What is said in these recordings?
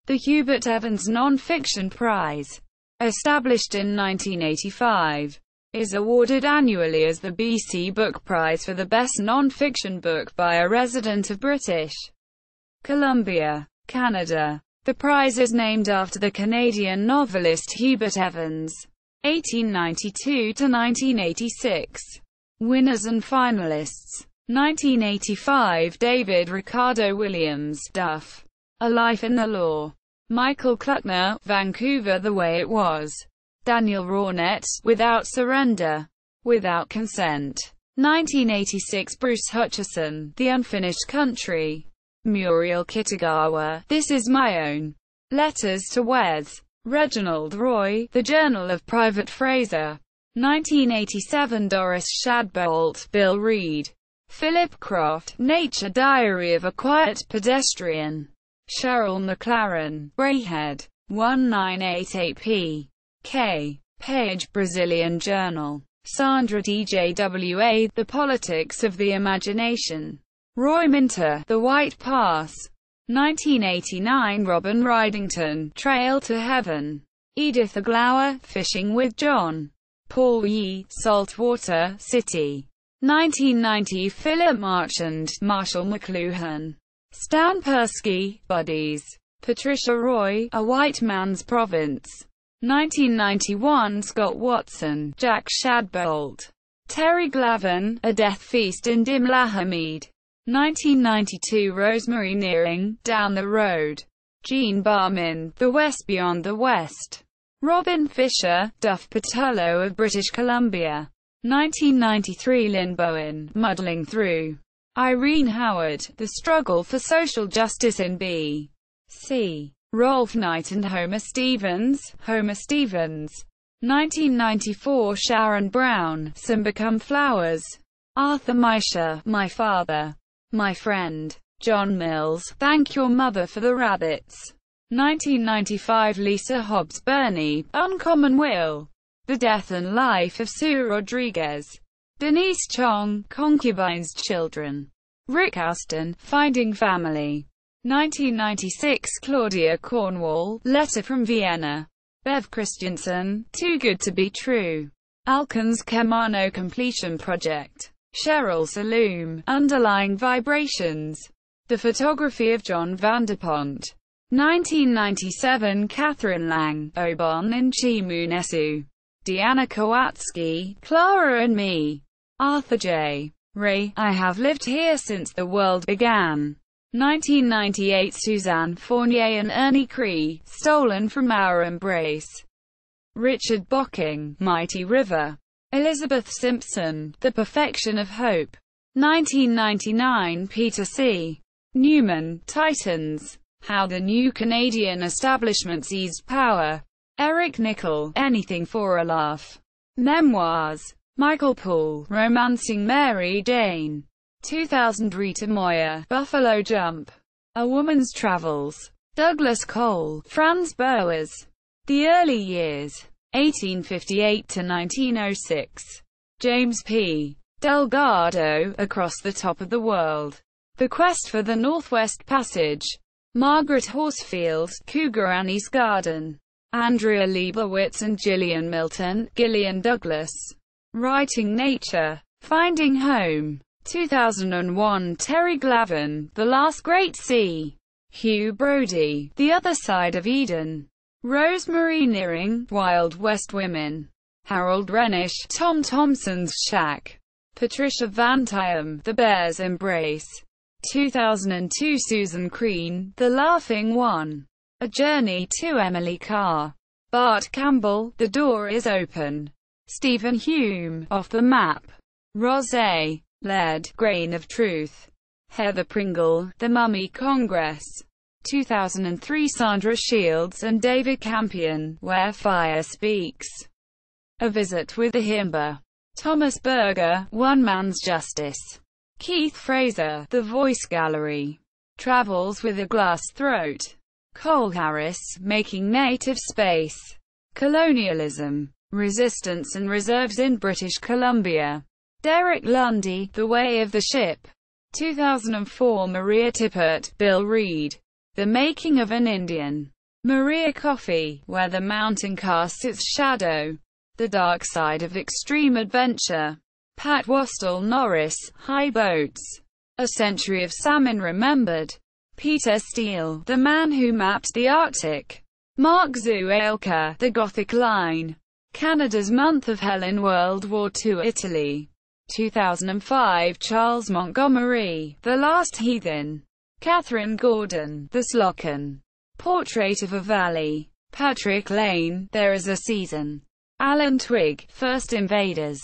The Hubert Evans Non-Fiction Prize, established in 1985, is awarded annually as the BC Book Prize for the best non-fiction book by a resident of British Columbia, Canada. The prize is named after the Canadian novelist Hubert Evans, 1892–1986. Winners and finalists: 1985 David Ricardo Williams, Duff, A Life in the Law. Michael Kluckner, Vancouver, The Way It Was. Daniel Rawnett, Without Surrender, Without Consent. 1986 Bruce Hutchison, The Unfinished Country. Muriel Kitagawa, This Is My Own. Letters to Wes. Reginald Roy, The Journal of Private Fraser. 1987 Doris Shadbolt, Bill Reed. Philip Croft, Nature Diary of a Quiet Pedestrian. Cheryl McLaren, Brayhead. 1988 K. Page, Brazilian Journal. Sandra DJWA, The Politics of the Imagination. Roy Minter, The White Pass. 1989 Robin Ridington, Trail to Heaven. Edith Aglaower, Fishing with John. Paul Yee, Saltwater City. 1990 Philip Marchand, Marshall McLuhan. Stan Persky, Buddies. Patricia Roy, A White Man's Province. 1991 Scott Watson, Jack Shadbolt. Terry Glavin, A Death Feast in Dimla Hamid. 1992 Rosemary Nearing, Down the Road. Gene Barmin, The West Beyond the West. Robin Fisher, Duff Patullo of British Columbia. 1993 Lynn Bowen, Muddling Through. Irene Howard, The Struggle for Social Justice in B.C. Rolf Knight and Homer Stevens, Homer Stevens. 1994 Sharon Brown, Some Become Flowers. Arthur Meisher, My Father, My Friend. John Mills, Thank Your Mother for the Rabbits. 1995 Lisa Hobbs Burney, Uncommon Will. The Death and Life of Sue Rodriguez. Denise Chong, Concubine's Children. Rick Aston, Finding Family. 1996 Claudia Cornwall, Letter from Vienna. Bev Christensen, Too Good to Be True. Alkan's Kemano Completion Project. Cheryl Saloom, Underlying Vibrations. The Photography of John Vanderpont. 1997 Catherine Lang, Obon in Chimunesu. Deanna Kowalski, Clara and Me. Arthur J. Ray, I Have Lived Here Since the World Began. 1998 Suzanne Fournier and Ernie Cree, Stolen from Our Embrace. Richard Bocking, Mighty River. Elizabeth Simpson, The Perfection of Hope. 1999 Peter C. Newman, Titans. How the New Canadian Establishment Seized Power. Eric Nicol, Anything for a Laugh. Memoirs. Michael Poole, Romancing Mary Jane. 2000 Rita Moyer, Buffalo Jump. A Woman's Travels. Douglas Cole, Franz Boas. The Early Years, 1858–1906. James P. Delgado, Across the Top of the World. The Quest for the Northwest Passage. Margaret Horsfield, Cougar Annie's Garden. Andrea Leibowitz and Gillian Milton, Gillian Douglas. Writing Nature. Finding Home. 2001 Terry Glavin, The Last Great Sea. Hugh Brody, The Other Side of Eden. Rosemary Nearing, Wild West Women. Harold Renish, Tom Thompson's Shack. Patricia Van Tiem, The Bear's Embrace. 2002 Susan Crean, The Laughing One. A Journey to Emily Carr. Bart Campbell, The Door is Open. Stephen Hume, Off the Map. Rosé Lead, Grain of Truth. Heather Pringle, The Mummy Congress. 2003 Sandra Shields and David Campion, Where Fire Speaks. A Visit with the Himba. Thomas Berger, One Man's Justice. Keith Fraser, The Voice Gallery. Travels with a Glass Throat. Cole Harris, Making Native Space. Colonialism, Resistance and Reserves in British Columbia. Derek Lundy, The Way of the Ship. 2004 Maria Tippett, Bill Reed. The Making of an Indian. Maria Coffey, Where the Mountain Casts Its Shadow, The Dark Side of Extreme Adventure. Pat Wastell Norris, High Boats, A Century of Salmon Remembered. Peter Steele, The Man Who Mapped the Arctic. Mark Zuelka, The Gothic Line. Canada's Month of Hell in World War II. Italy. 2005. Charles Montgomery, The Last Heathen. Catherine Gordon, The Slocan. Portrait of a Valley. Patrick Lane, There Is a Season. Alan Twigg, First Invaders.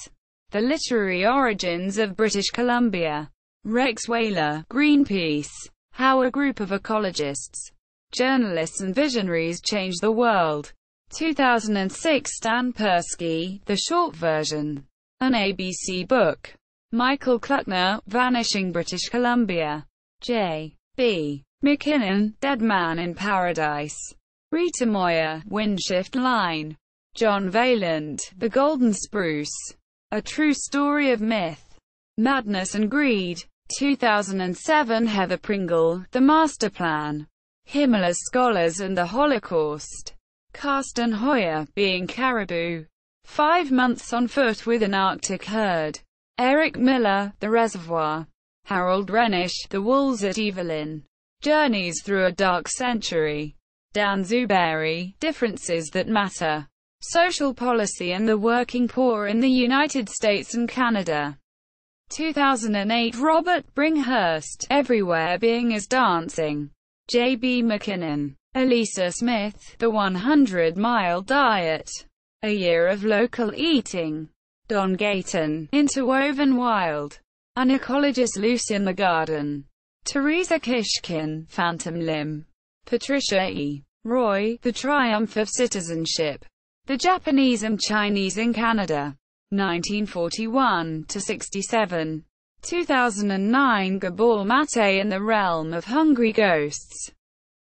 The Literary Origins of British Columbia. Rex Whaler, Greenpeace. How a Group of Ecologists, Journalists and Visionaries Changed the World. 2006. Stan Persky, The Short Version. An ABC book. Michael Kluckner, Vanishing British Columbia. J. B. McKinnon, Dead Man in Paradise. Rita Moyer, Windshift Line. John Vaillant, The Golden Spruce. A True Story of Myth, Madness and Greed. 2007. Heather Pringle, The Master Plan. Himmler's Scholars and the Holocaust. Carsten Hoyer, Being Caribou. 5 months on foot with an Arctic herd. Eric Miller, The Reservoir. Harold Renish, The Wolves at Evelyn. Journeys Through a Dark Century. Dan Zuberry, Differences That Matter. Social Policy and the Working Poor in the United States and Canada. 2008. Robert Bringhurst, Everywhere Being is Dancing. J. B. McKinnon. Elisa Smith, The 100-Mile Diet. A Year of Local Eating. Don Gayton, Interwoven Wild. An Ecologist Loose in the Garden. Teresa Kishkin, Phantom Limb. Patricia E. Roy, The Triumph of Citizenship. The Japanese and Chinese in Canada. 1941–67. 2009. Gabor Mate in the Realm of Hungry Ghosts.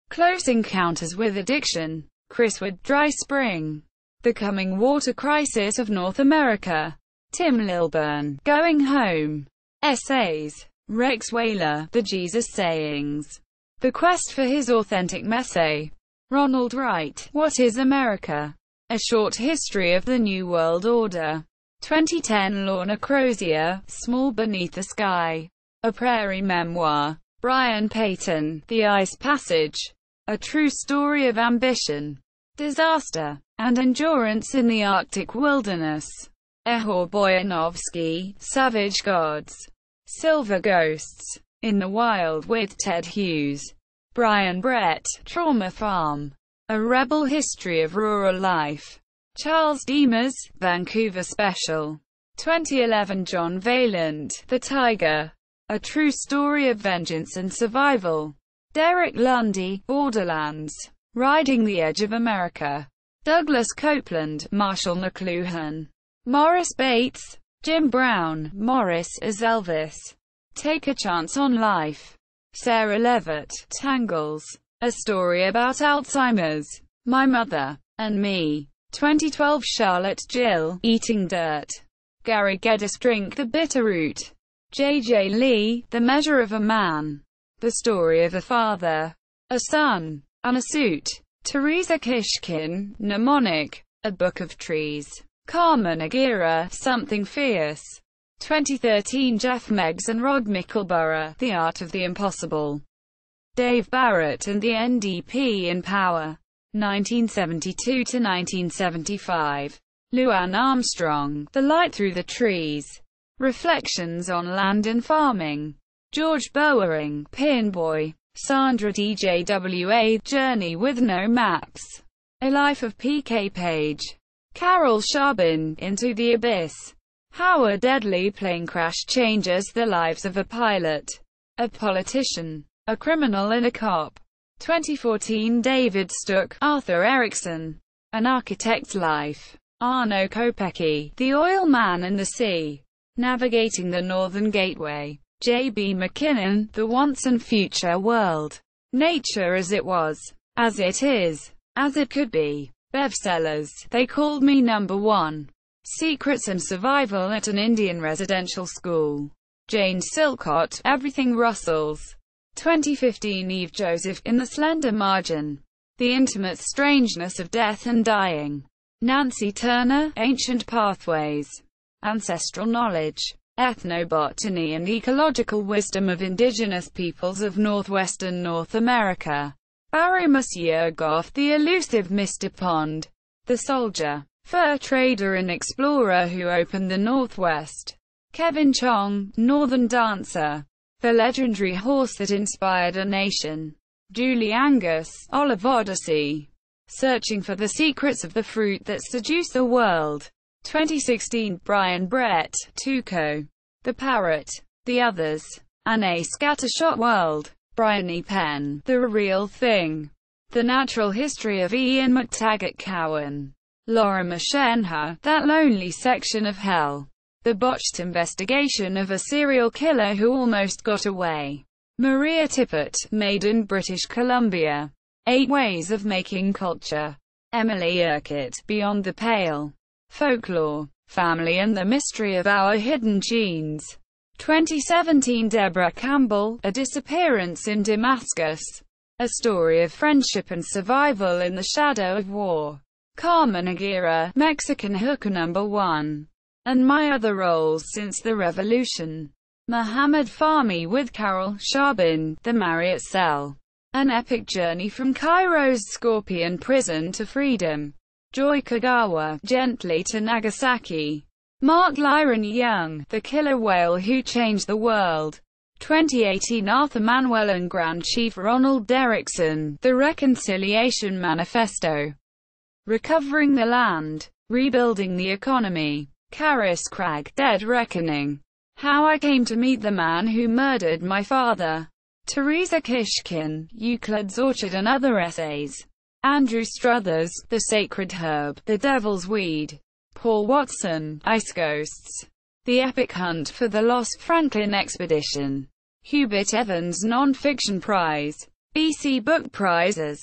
Close Encounters with Addiction. Chris Wood, Dry Spring. The Coming Water Crisis of North America. Tim Lilburn, Going Home. Essays. Rex Whaler, The Jesus Sayings. The Quest for His Authentic Message. Ronald Wright, What is America? A Short History of the New World Order. 2010. Lorna Crozier, Small Beneath the Sky. A Prairie Memoir. Brian Payton, The Ice Passage. A True Story of Ambition, Disaster, and Endurance in the Arctic Wilderness. Ehor Boyanovsky, Savage Gods. Silver Ghosts. In the Wild with Ted Hughes. Brian Brett, Trauma Farm. A Rebel History of Rural Life. Charles Demers, Vancouver Special. 2011. John Vaillant, The Tiger. A True Story of Vengeance and Survival. Derek Lundy, Borderlands. Riding the Edge of America. Douglas Copeland, Marshall McLuhan. Morris Bates, Jim Brown, Morris as Elvis. Take a Chance on Life. Sarah Levitt, Tangles. A Story About Alzheimer's. My Mother and Me. 2012. Charlotte Gill, Eating Dirt. Gary Geddes, Drink the Bitterroot. J.J. Lee, The Measure of a Man. The Story of a Father, a Son, and a Suit. Teresa Kishkin, Mnemonic. A Book of Trees. Carmen Aguirre, Something Fierce. 2013. Jeff Meggs and Rod Mickleborough, The Art of the Impossible. Dave Barrett and the NDP in Power. 1972–1975. Luann Armstrong, The Light Through the Trees. Reflections on Land and Farming. George Bowering, Pinboy. Sandra DJWA, Journey with No Maps. A Life of P.K. Page. Carol Shabin, Into the Abyss. How a Deadly Plane Crash Changes the Lives of a Pilot, a Politician, a Criminal and a Cop. 2014. David Stuck, Arthur Erickson. An Architect's Life. Arno Kopecky, The Oil Man and the Sea. Navigating the Northern Gateway. J. B. McKinnon, The Once and Future World. Nature as It Was, As It Is, As It Could Be. Bestsellers. They Called Me Number One. Secrets and Survival at an Indian Residential School. Jane Silcott, Everything Rustles. 2015. Eve Joseph, In the Slender Margin. The Intimate Strangeness of Death and Dying. Nancy Turner, Ancient Pathways. Ancestral Knowledge. Ethnobotany and Ecological Wisdom of Indigenous Peoples of Northwestern North America. Barry Monsieur Goff, The Elusive Mr. Pond. The Soldier, Fur Trader and Explorer Who Opened the Northwest. Kevin Chong, Northern Dancer. The Legendary Horse That Inspired a Nation. Julie Angus, Olive Odyssey. Searching for the Secrets of the Fruit That Seduce the World. 2016. Brian Brett, Tuco. The Parrot. The Others. An A Scattershot World. Brian E. Penn, The Real Thing. The Natural History of Ian McTaggart Cowan. Laura Mashenha, That Lonely Section of Hell. The Botched Investigation of a Serial Killer Who Almost Got Away. Maria Tippett, Made in British Columbia. 8 Ways of Making Culture. Emily Urquhart, Beyond the Pale. Folklore, Family and the Mystery of Our Hidden Genes. 2017. Deborah Campbell, A Disappearance in Damascus. A Story of Friendship and Survival in the Shadow of War. Carmen Aguirre, Mexican Hooker #1. And My Other Roles Since the Revolution. Muhammad Fahmy with Carol Charbin, The Marriott Cell. An Epic Journey from Cairo's Scorpion Prison to Freedom. Joy Kagawa, Gently to Nagasaki. Mark Lyron Young, The Killer Whale Who Changed the World. 2018. Arthur Manuel and Grand Chief Ronald Derrickson, The Reconciliation Manifesto. Recovering the Land. Rebuilding the Economy. Karis Cragg, Dead Reckoning. How I Came to Meet the Man Who Murdered My Father. Teresa Kishkin, Euclid's Orchard and Other Essays. Andrew Struthers, The Sacred Herb, The Devil's Weed. Paul Watson, Ice Ghosts. The Epic Hunt for the Lost Franklin Expedition. Hubert Evans Non-Fiction Prize. BC Book Prizes.